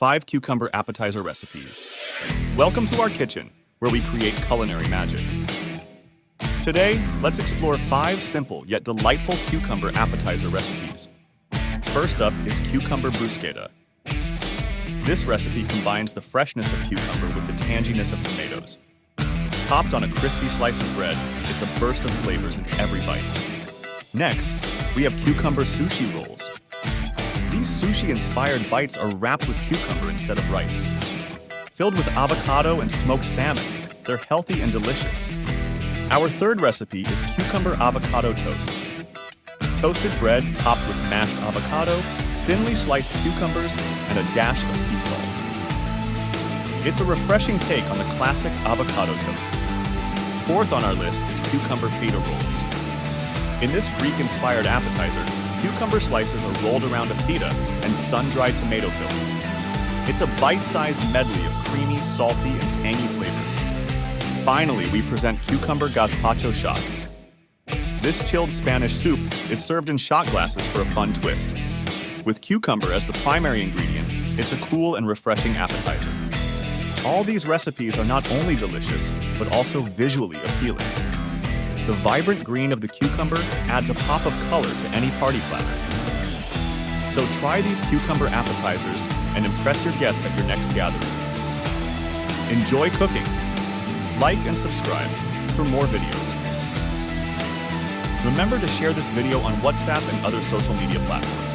5 cucumber appetizer recipes. Welcome to our kitchen, where we create culinary magic. Today, let's explore 5 simple yet delightful cucumber appetizer recipes. First up is cucumber bruschetta. This recipe combines the freshness of cucumber with the tanginess of tomatoes. Topped on a crispy slice of bread, it's a burst of flavors in every bite. Next, we have cucumber sushi rolls. These sushi-inspired bites are wrapped with cucumber instead of rice. Filled with avocado and smoked salmon, they're healthy and delicious. Our third recipe is cucumber avocado toast. Toasted bread topped with mashed avocado, thinly sliced cucumbers, and a dash of sea salt. It's a refreshing take on the classic avocado toast. Fourth on our list is cucumber feta rolls. In this Greek-inspired appetizer, cucumber slices are rolled around a feta and sun-dried tomato filling. It's a bite-sized medley of creamy, salty, and tangy flavors. Finally, we present cucumber gazpacho shots. This chilled Spanish soup is served in shot glasses for a fun twist. With cucumber as the primary ingredient, it's a cool and refreshing appetizer. All these recipes are not only delicious, but also visually appealing. The vibrant green of the cucumber adds a pop of color to any party platter. So try these cucumber appetizers and impress your guests at your next gathering. Enjoy cooking. Like and subscribe for more videos. Remember to share this video on WhatsApp and other social media platforms.